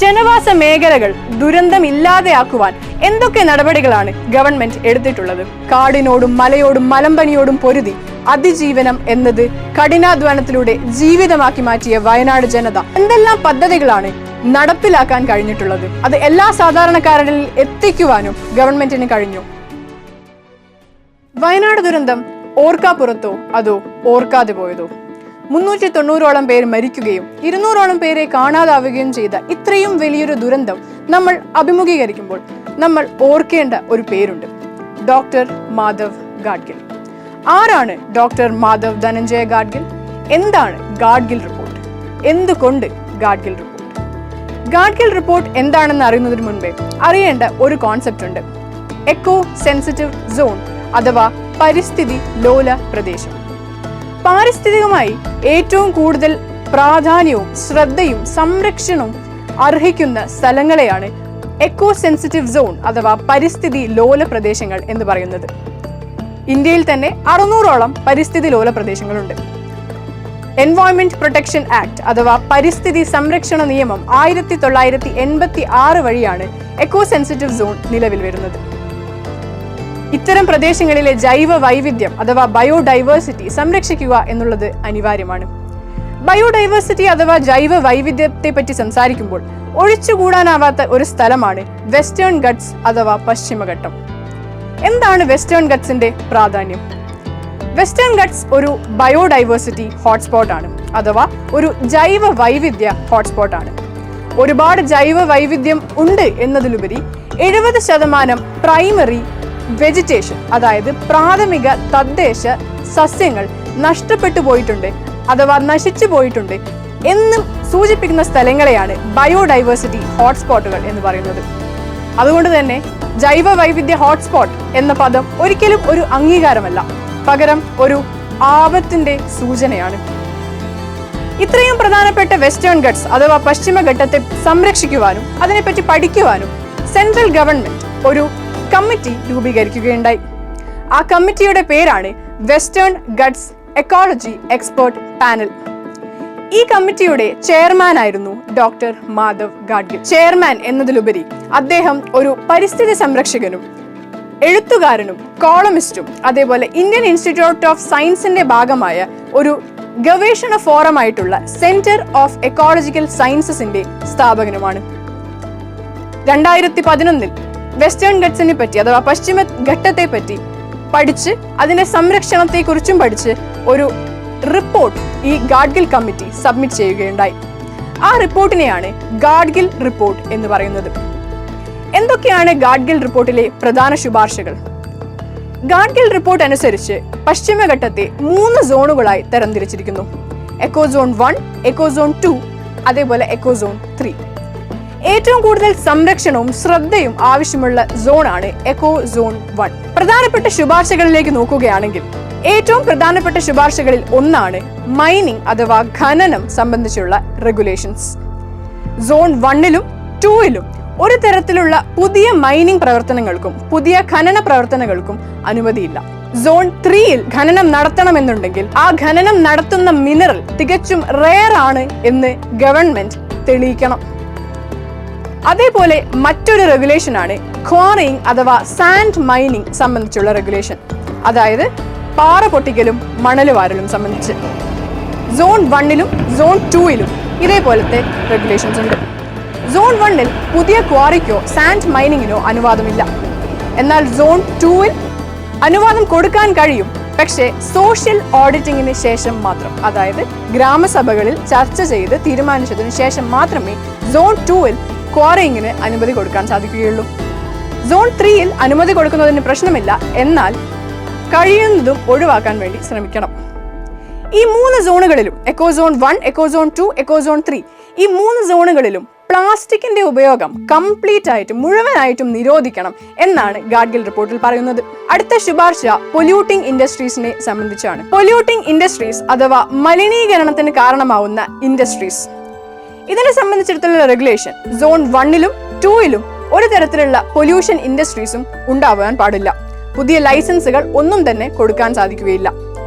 ജനവാസ മേഖലകൾ ദുരന്തമില്ലാതെയാക്കുവാൻ എന്തൊക്കെ നടപടികളാണ് ഗവൺമെന്റ് എടുത്തിട്ടുള്ളത്? കാടിനോടും മലയോടും മലമ്പനിയോടും പൊരുതി അതിജീവനം എന്നത് കഠിനാധ്വാനത്തിലൂടെ ജീവിതമാക്കി മാറ്റിയ വയനാട് ജനത എന്തെല്ലാം പദ്ധതികളാണ് നടപ്പിലാക്കാൻ കഴിഞ്ഞിട്ടുള്ളത്? അത് എല്ലാ സാധാരണക്കാരിൽ എത്തിക്കുവാനും ഗവൺമെന്റിന് കഴിഞ്ഞു. വയനാട് ദുരന്തം ഓർക്കാപ്പുറത്തോ അതോ ഓർക്കാതെ പോയതോ? 390ഓളം പേർ മരിക്കുകയും 200ഓളം പേരെ കാണാതാവുകയും ചെയ്ത ഇത്രയും വലിയൊരു ദുരന്തം നമ്മൾ അഭിമുഖീകരിക്കുമ്പോൾ നമ്മൾ ഓർക്കേണ്ട ഒരു പേരുണ്ട്, ഡോക്ടർ മാധവ് ഗാഡ്ഗിൽ. ആരാണ് ഡോക്ടർ മാധവ് ധനഞ്ജയ ഗാഡ്ഗിൽ? എന്താണ് ഗാഡ്ഗിൽ റിപ്പോർട്ട്? എന്തുകൊണ്ട് ഗാഡ്ഗിൽ റിപ്പോർട്ട്? ഗാഡ്ഗിൽ റിപ്പോർട്ട് എന്താണെന്ന് അറിയുന്നതിന് മുൻപേ അറിയേണ്ട ഒരു കോൺസെപ്റ്റ് ഉണ്ട്, എക്കോ സെൻസിറ്റീവ് സോൺ അഥവാ പരിസ്ഥിതി ലോല പ്രദേശം. പാരിസ്ഥിതികമായി ഏറ്റവും കൂടുതൽ പ്രാധാന്യവും ശ്രദ്ധയും സംരക്ഷണവും അർഹിക്കുന്ന സ്ഥലങ്ങളെയാണ് എക്കോ സെൻസിറ്റീവ് സോൺ അഥവാ പരിസ്ഥിതി ലോല പ്രദേശങ്ങൾ എന്ന് പറയുന്നത്. ഇന്ത്യയിൽ തന്നെ 600ഓളം പരിസ്ഥിതി ലോല പ്രദേശങ്ങളുണ്ട്. എൻവയോൺമെന്റ് പ്രൊട്ടക്ഷൻ ആക്ട് അഥവാ പരിസ്ഥിതി സംരക്ഷണ നിയമം 1986 വഴിയാണ് എക്കോ സെൻസിറ്റീവ് സോൺ നിലവിൽ വരുന്നത്. ഇത്തരം പ്രദേശങ്ങളിലെ ജൈവ വൈവിധ്യം അഥവാ ബയോഡൈവേഴ്സിറ്റി സംരക്ഷിക്കുക എന്നുള്ളത് അനിവാര്യമാണ്. ബയോഡൈവേഴ്സിറ്റി അഥവാ ജൈവ വൈവിധ്യത്തെ പറ്റി സംസാരിക്കുമ്പോൾ ഒഴിച്ചുകൂടാനാവാത്ത ഒരു സ്ഥലമാണ് വെസ്റ്റേൺ ഗട്ട്സ് അഥവാ പശ്ചിമഘട്ടം. എന്താണ് വെസ്റ്റേൺ ഗട്ട്സിന്റെ പ്രാധാന്യം? വെസ്റ്റേൺ ഗട്ട്സ് ഒരു ബയോഡൈവേഴ്സിറ്റി ഹോട്ട്സ്പോട്ട് ആണ്, അഥവാ ഒരു ജൈവ വൈവിധ്യ ഹോട്ട്സ്പോട്ട് ആണ്. ഒരുപാട് ജൈവ വൈവിധ്യം ഉണ്ട് എന്നതിലുപരി 70% പ്രൈമറി വെജിറ്റേഷൻ അതായത് പ്രാഥമിക തദ്ദേശ സസ്യങ്ങൾ നഷ്ടപ്പെട്ടു പോയിട്ടുണ്ട് അഥവാ നശിച്ചു പോയിട്ടുണ്ട് എന്നും സൂചിപ്പിക്കുന്ന സ്ഥലങ്ങളെയാണ് ബയോഡൈവേഴ്സിറ്റി ഹോട്ട്സ്പോട്ടുകൾ എന്ന് പറയുന്നത്. അതുകൊണ്ട് തന്നെ ജൈവ വൈവിധ്യ ഹോട്ട്സ്പോട്ട് എന്ന പദം ഒരിക്കലും ഒരു അംഗീകാരമല്ല, പകരം ഒരു ആപത്തിന്റെ സൂചനയാണ്. ഇത്രയും പ്രധാനപ്പെട്ട വെസ്റ്റേൺ ഗട്ട്സ് അഥവാ പശ്ചിമഘട്ടത്തെ സംരക്ഷിക്കുവാനും അതിനെപ്പറ്റി പഠിക്കുവാനും സെൻട്രൽ ഗവൺമെന്റ് ഒരു കമ്മിറ്റി രൂപീകരിക്കുകയുണ്ടായി. ആ കമ്മിറ്റിയുടെ പേരാണ് western guts ecology expert panel. ഈ കമ്മിറ്റിയുടെ ചെയർമാൻ ആയിരുന്നു ഡോക്ടർ മാധവ് ഗാഡ്ഗിൽ. ചെയർമാൻ എന്നതിലുപരി അദ്ദേഹം ഒരു പരിസ്ഥിതി സംരക്ഷകനും എഴുത്തുകാരനും കോളമിസ്റ്റും അതേപോലെ ഇന്ത്യൻ ഇൻസ്റ്റിറ്റ്യൂട്ട് ഓഫ് സയൻസിന്റെ ഭാഗമായ ഒരു ഗവേഷണ ഫോറമായിട്ടുള്ള സെന്റർ ഓഫ് എക്കോളജിക്കൽ സയൻസസിന്റെ സ്ഥാപകനുമാണ്. 2011 വെസ്റ്റേൺ ഗട്ട്സിനെ പറ്റി അഥവാ പശ്ചിമ ഘട്ടത്തെ പറ്റി പഠിച്ച് അതിന്റെ സംരക്ഷണത്തെ കുറിച്ചും പഠിച്ച് ഒരു റിപ്പോർട്ട് ഈ ഗാഡ്ഗിൽ കമ്മിറ്റി സബ്മിറ്റ് ചെയ്യുകയുണ്ടായി. ആ റിപ്പോർട്ടിനെയാണ് ഗാഡ്ഗിൽ റിപ്പോർട്ട് എന്ന് പറയുന്നത്. എന്തൊക്കെയാണ് ഗാഡ്ഗിൽ റിപ്പോർട്ടിലെ പ്രധാന ശുപാർശകൾ? ഗാഡ്ഗിൽ റിപ്പോർട്ട് അനുസരിച്ച് പശ്ചിമഘട്ടത്തെ 3 സോണുകളായി തരംതിരിച്ചിരിക്കുന്നു. എക്കോ സോൺ 1, എക്കോ സോൺ 2, അതേപോലെ എക്കോ സോൺ 3. ഏറ്റവും കൂടുതൽ സംരക്ഷണവും ശ്രദ്ധയും ആവശ്യമുള്ള സോണാണ് എക്കോ സോൺ 1. പ്രധാനപ്പെട്ട ശുപാർശകളിലേക്ക് നോക്കുകയാണെങ്കിൽ ഏറ്റവും പ്രധാനപ്പെട്ട ശുപാർശകളിൽ ഒന്നാണ് മൈനിങ് അഥവാ ഖനനം സംബന്ധിച്ചുള്ള റെഗുലേഷൻസ്. സോൺ 1ലും 2ലും ഒരു തരത്തിലുള്ള പുതിയ മൈനിങ് പ്രവർത്തനങ്ങൾക്കും പുതിയ ഖനന പ്രവർത്തനങ്ങൾക്കും അനുമതിയില്ല. സോൺ 3ൽ ഖനനം നടത്തണമെന്നുണ്ടെങ്കിൽ ആ ഖനനം നടത്തുന്ന മിനറൽ തികച്ചും റെയർ ആണ് എന്ന് ഗവൺമെന്റ് തെളിയിക്കണം. അതേപോലെ മറ്റൊരു റെഗുലേഷനാണ് ക്വാറിയിങ് അഥവാ സാൻഡ് മൈനിങ് സംബന്ധിച്ചുള്ള റെഗുലേഷൻ, അതായത് പാറ പൊട്ടിക്കലും മണൽ വാരലും സംബന്ധിച്ച്. സോൺ 1ലും സോൺ 2ലും ഇതേപോലത്തെ റെഗുലേഷൻസ് ഉണ്ട്. സോൺ 1ൽ പുതിയ ക്വാറിക്കോ സാൻഡ് മൈനിങ്ങിനോ അനുവാദമില്ല. എന്നാൽ സോൺ 2ൽ അനുവാദം കൊടുക്കാൻ കഴിയും, പക്ഷേ സോഷ്യൽ ഓഡിറ്റിങ്ങിന് ശേഷം മാത്രം. അതായത് ഗ്രാമസഭകളിൽ ചർച്ച ചെയ്ത് തീരുമാനിച്ചതിന് ശേഷം മാത്രമേ സോൺ 2ൽ ക്വാറിയിങ്ങിന് അനുമതി കൊടുക്കാൻ സാധിക്കുകയുള്ളൂ. സോൺ 3ൽ അനുമതി കൊടുക്കുന്നതിന് പ്രശ്നമില്ല, എന്നാൽ കഴിയുന്നതും ഒഴിവാക്കാൻ വേണ്ടി ശ്രമിക്കണം. ഈ 3 സോണുകളിലും eco zone 1, eco zone 2, eco zone 3 ഈ 3 സോണുകളിലും പ്ലാസ്റ്റിക്കിന്റെ ഉപയോഗം കംപ്ലീറ്റ് ആയിട്ടും മുഴുവനായിട്ടും നിരോധിക്കണം എന്നാണ് ഗാഡ്ഗിൽ റിപ്പോർട്ടിൽ പറയുന്നത്. അടുത്ത ശുപാർശ പൊല്യൂട്ടിംഗ് ഇൻഡസ്ട്രീസിനെ സംബന്ധിച്ചാണ്. പൊല്യൂട്ടിംഗ് ഇൻഡസ്ട്രീസ് അഥവാ മലിനീകരണത്തിന് കാരണമാവുന്ന ഇൻഡസ്ട്രീസ്, ഇതിനെ സംബന്ധിച്ചിടത്തോളം റെഗുലേഷൻ സോൺ 1ലും 2ലും ഒരു തരത്തിലുള്ള പൊല്യൂഷൻ ഇൻഡസ്ട്രീസും ഉണ്ടാവാൻ പാടില്ല. പുതിയ ലൈസൻസുകൾ ഒന്നും തന്നെ കൊടുക്കാൻ സാധിക്കുകയില്ല.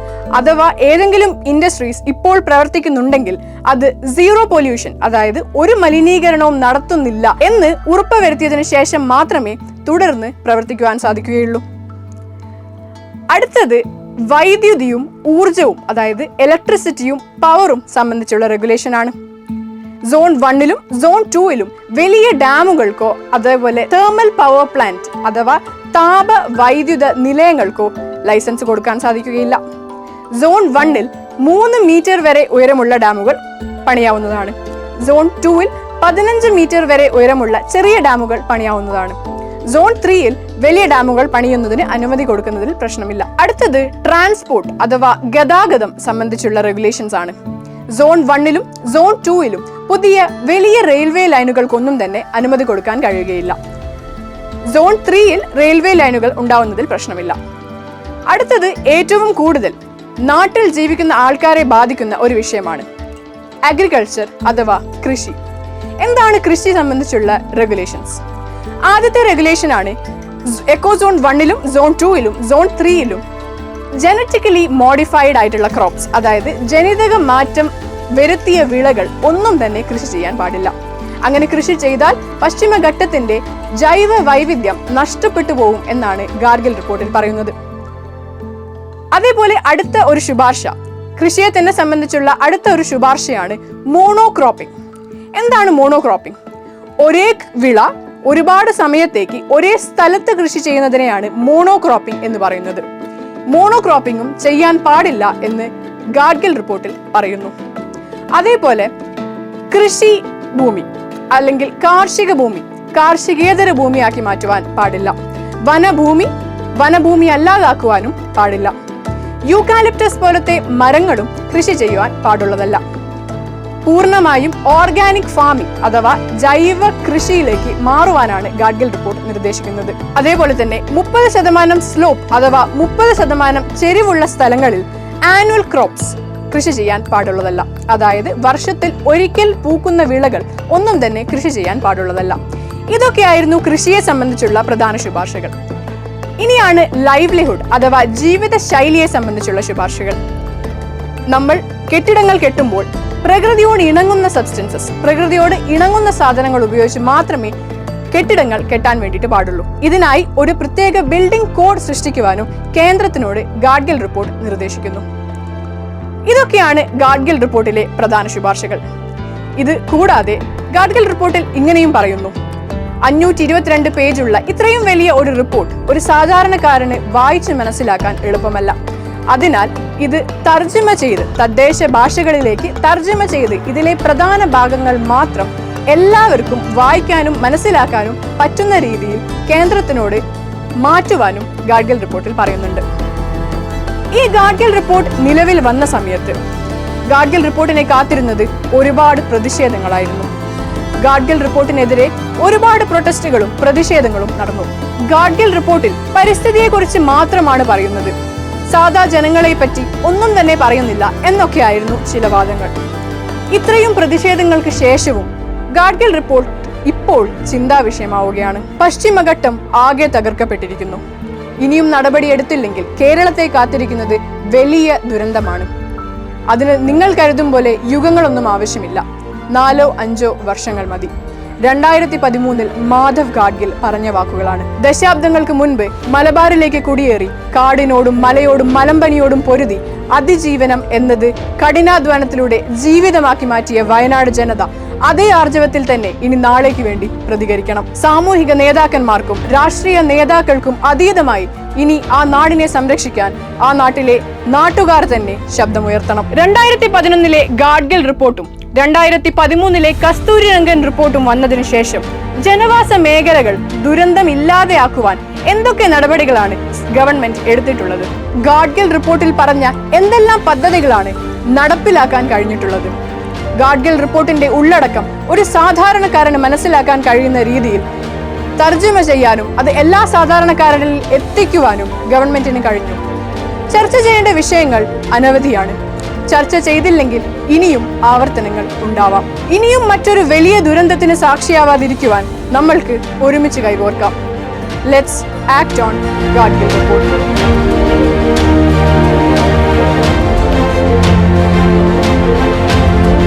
അഥവാ ഏതെങ്കിലും ഇൻഡസ്ട്രീസ് ഇപ്പോൾ പ്രവർത്തിക്കുന്നുണ്ടെങ്കിൽ അത് സീറോ പൊല്യൂഷൻ, അതായത് ഒരു മലിനീകരണവും നടത്തുന്നില്ല എന്ന് ഉറപ്പുവരുത്തിയതിനു ശേഷം മാത്രമേ തുടർന്ന് പ്രവർത്തിക്കുവാൻ സാധിക്കുകയുള്ളൂ. അടുത്തത് വൈദ്യുതിയും ഊർജവും, അതായത് ഇലക്ട്രിസിറ്റിയും പവറും സംബന്ധിച്ചുള്ള റെഗുലേഷൻ ആണ്. സോൺ 1ലും സോൺ 2ലും വലിയ ഡാമുകൾക്കോ അതേപോലെ തേർമൽ പവർ പ്ലാന്റ് അഥവാ താപ വൈദ്യുത നിലയങ്ങൾക്കോ ലൈസൻസ് കൊടുക്കാൻ സാധിക്കുകയില്ല. സോൺ 1ൽ 3 മീറ്റർ വരെ ഉയരമുള്ള ഡാമുകൾ പണിയാവുന്നതാണ്. സോൺ 2ൽ 15 മീറ്റർ വരെ ഉയരമുള്ള ചെറിയ ഡാമുകൾ പണിയാവുന്നതാണ്. സോൺ 3ൽ വലിയ ഡാമുകൾ പണിയുന്നതിന് അനുമതി കൊടുക്കുന്നതിൽ പ്രശ്നമില്ല. അടുത്തത് ട്രാൻസ്പോർട്ട് അഥവാ ഗതാഗതം സംബന്ധിച്ചുള്ള റെഗുലേഷൻസ് ആണ്. സോൺ 1ലും സോൺ 2ലും പുതിയ വലിയ റെയിൽവേ ലൈനുകൾക്കൊന്നും തന്നെ അനുമതി കൊടുക്കാൻ കഴിയുകയില്ല. സോൺ 3ൽ റെയിൽവേ ലൈനുകൾ ഉണ്ടാവുന്നതിൽ പ്രശ്നമില്ല. അടുത്തത് ഏറ്റവും കൂടുതൽ നാട്ടിൽ ജീവിക്കുന്ന ആൾക്കാരെ ബാധിക്കുന്ന ഒരു വിഷയമാണ് അഗ്രികൾച്ചർ അഥവാ കൃഷി. എന്താണ് കൃഷി സംബന്ധിച്ചുള്ള റെഗുലേഷൻസ്? ആദ്യത്തെ റെഗുലേഷൻ ആണ് എക്കോ സോൺ 1ലും സോൺ 2ലും സോൺ 3ലും ജനറ്റിക്കലി മോഡിഫൈഡ് ആയിട്ടുള്ള ക്രോപ്സ്, അതായത് ജനിതക മാറ്റം വരുത്തിയ വിളകൾ ഒന്നും തന്നെ കൃഷി ചെയ്യാൻ പാടില്ല. അങ്ങനെ കൃഷി ചെയ്താൽ പശ്ചിമഘട്ടത്തിന്റെ ജൈവ വൈവിധ്യം നഷ്ടപ്പെട്ടു പോകും എന്നാണ് ഗാർഗിൽ റിപ്പോർട്ടിൽ പറയുന്നത്. അതേപോലെ അടുത്ത ഒരു ശുപാർശ, കൃഷിയെ തന്നെ സംബന്ധിച്ചുള്ള അടുത്ത ഒരു ശുപാർശയാണ് മോണോക്രോപ്പിംഗ്. എന്താണ് മോണോക്രോപ്പിംഗ്? ഒരേ വിള ഒരുപാട് സമയത്തേക്ക് ഒരേ സ്ഥലത്ത് കൃഷി ചെയ്യുന്നതിനെയാണ് മോണോക്രോപ്പിംഗ് എന്ന് പറയുന്നത്. മോണോക്രോപ്പിംഗും ചെയ്യാൻ പാടില്ല എന്ന് ഗാഡ്ഗിൽ റിപ്പോർട്ടിൽ പറയുന്നു. അതേപോലെ കൃഷി ഭൂമി അല്ലെങ്കിൽ കാർഷിക ഭൂമി കാർഷികേതര ഭൂമിയാക്കി മാറ്റുവാൻ പാടില്ല. വനഭൂമി അല്ലാതാക്കുവാനും പാടില്ല. യൂക്കാലിപ്റ്റസ് പോലത്തെ മരങ്ങളും കൃഷി ചെയ്യുവാൻ പാടുള്ളതല്ല. പൂർണ്ണമായും ഓർഗാനിക് ഫാമിംഗ് അഥവാ ജൈവ കൃഷിയിലേക്ക് മാറുവാനാണ് ഗാഡ്ഗിൽ റിപ്പോർട്ട് നിർദ്ദേശിക്കുന്നത്. അതേപോലെ തന്നെ 30% സ്ലോപ്പ് അഥവാ 30% ചെരിവുള്ള സ്ഥലങ്ങളിൽ ആനുവൽ ക്രോപ്സ് കൃഷി ചെയ്യാൻ പാടുള്ളതല്ല. അതായത് വർഷത്തിൽ ഒരിക്കൽ പൂക്കുന്ന വിളകൾ ഒന്നും തന്നെ കൃഷി ചെയ്യാൻ പാടുള്ളതല്ല. ഇതൊക്കെയായിരുന്നു കൃഷിയെ സംബന്ധിച്ചുള്ള പ്രധാന ശുപാർശകൾ. ഇനിയാണ് ലൈവ്ലിഹുഡ് അഥവാ ജീവിത ശൈലിയെ സംബന്ധിച്ചുള്ള ശുപാർശകൾ. നമ്മൾ കെട്ടിടങ്ങൾ കെട്ടുമ്പോൾ പ്രകൃതിയോട് ഇണങ്ങുന്ന സബ്സ്റ്റൻസസ്, പ്രകൃതിയോട് ഇണങ്ങുന്ന സാധനങ്ങൾ ഉപയോഗിച്ച് മാത്രമേ കെട്ടിടങ്ങൾ കെട്ടാൻ വേണ്ടിയിട്ട് പാടുള്ളൂ. ഇതിനായി ഒരു പ്രത്യേക ബിൽഡിംഗ് കോഡ് സൃഷ്ടിക്കുവാനും കേന്ദ്രത്തിനോട് ഗാഡ്ഗിൽ റിപ്പോർട്ട് നിർദ്ദേശിക്കുന്നു. ഇതൊക്കെയാണ് ഗാഡ്ഗിൽ റിപ്പോർട്ടിലെ പ്രധാന ശുപാർശകൾ. ഇത് കൂടാതെ ഗാഡ്ഗിൽ റിപ്പോർട്ടിൽ ഇങ്ങനെയും പറയുന്നു, 522 പേജുള്ള ഇത്രയും വലിയ ഒരു റിപ്പോർട്ട് ഒരു സാധാരണക്കാരന് വായിച്ച് മനസ്സിലാക്കാൻ എളുപ്പമല്ല. അതിനാൽ ഇത് തർജ്ജിമ ചെയ്ത് തദ്ദേശ ഭാഷകളിലേക്ക് തർജ്ജിമ ചെയ്ത് ഇതിലെ പ്രധാന ഭാഗങ്ങൾ മാത്രം എല്ലാവർക്കും വായിക്കാനും മനസ്സിലാക്കാനും പറ്റുന്ന രീതിയിൽ കേന്ദ്രത്തിനോട് മാറ്റുവാനും ഗാഡ്ഗിൽ റിപ്പോർട്ടിൽ പറയുന്നുണ്ട്. ഈ ഗാഡ്ഗിൽ റിപ്പോർട്ട് നിലവിൽ വന്ന സമയത്ത് ഗാഡ്ഗിൽ റിപ്പോർട്ടിനെ കാത്തിരുന്നത് ഒരുപാട് പ്രതിഷേധങ്ങളായിരുന്നു. ഗാഡ്ഗിൽ റിപ്പോർട്ടിനെതിരെ ഒരുപാട് പ്രൊട്ടസ്റ്റുകളും പ്രതിഷേധങ്ങളും നടന്നു. ഗാഡ്ഗിൽ റിപ്പോർട്ടിൽ പരിസ്ഥിതിയെക്കുറിച്ച് മാത്രമാണ് പറയുന്നത്, സാധാ ജനങ്ങളെ പറ്റി ഒന്നും തന്നെ പറയുന്നില്ല എന്നൊക്കെയായിരുന്നു ചില വാദങ്ങൾ. ഇത്രയും പ്രതിഷേധങ്ങൾക്ക് ശേഷവും ഗാഡ്ഗിൽ റിപ്പോർട്ട് ഇപ്പോൾ ചിന്താ വിഷയമാവുകയാണ്. പശ്ചിമഘട്ടം ആകെ തകർക്കപ്പെട്ടിരിക്കുന്നു. ഇനിയും നടപടിയെടുത്തില്ലെങ്കിൽ കേരളത്തെ കാത്തിരിക്കുന്നത് വലിയ ദുരന്തമാണ്. അതിന് നിങ്ങൾ കരുതും പോലെ യുഗങ്ങളൊന്നും ആവശ്യമില്ല, 4-5 വർഷങ്ങൾ മതി. 2013 മാധവ് ഗാഡ്ഗിൽ പറഞ്ഞ വാക്കുകളാണ്. ദശാബ്ദങ്ങൾക്ക് മുൻപ് മലബാറിലേക്ക് കുടിയേറി കാടിനോടും മലയോടും മലമ്പനിയോടും പൊരുതി അതിജീവനം എന്നത് കഠിനാധ്വാനത്തിലൂടെ ജീവിതമാക്കി മാറ്റിയ വയനാട് ജനത അതേ ആർജവത്തിൽ തന്നെ ഇനി നാളേക്ക് വേണ്ടി പ്രതികരിക്കണം. സാമൂഹിക നേതാക്കന്മാർക്കും രാഷ്ട്രീയ നേതാക്കൾക്കും അതീതമായി ഇനി ആ നാടിനെ സംരക്ഷിക്കാൻ ആ നാട്ടിലെ നാട്ടുകാർ തന്നെ ശബ്ദമുയർത്തണം. 2011 ഗാഡ്ഗിൽ റിപ്പോർട്ടും 2013 കസ്തൂരിരംഗൻ റിപ്പോർട്ടും വന്നതിനു ശേഷം ജനവാസ മേഖലകൾ ദുരന്തമില്ലാതെയാക്കുവാൻ എന്തൊക്കെ നടപടികളാണ് ഗവൺമെന്റ് എടുത്തിട്ടുള്ളത്? ഗാഡ്ഗിൽ റിപ്പോർട്ടിൽ പറഞ്ഞ എന്തെല്ലാം പദ്ധതികളാണ് നടപ്പിലാക്കാൻ കഴിഞ്ഞിട്ടുള്ളത്? ഗാഡ്ഗിൽ റിപ്പോർട്ടിന്റെ ഉള്ളടക്കം ഒരു സാധാരണക്കാരന് മനസ്സിലാക്കാൻ കഴിയുന്ന രീതിയിൽ തർജ്ജിമ ചെയ്യാനും അത് എല്ലാ സാധാരണക്കാരിൽ എത്തിക്കുവാനും ഗവൺമെന്റിന് കഴിഞ്ഞു. ചർച്ച ചെയ്യേണ്ട വിഷയങ്ങൾ അനവധിയാണ്. ചർച്ച ചെയ്തില്ലെങ്കിൽ ഇനിയും ആവർത്തനങ്ങൾ ഉണ്ടാവാം. ഇനിയും മറ്റൊരു വലിയ ദുരന്തത്തിന് സാക്ഷിയാവാതിരിക്കുവാൻ നമ്മൾക്ക് ഒരുമിച്ച് കൈകോർക്കാം. Let's act on Gadgil report.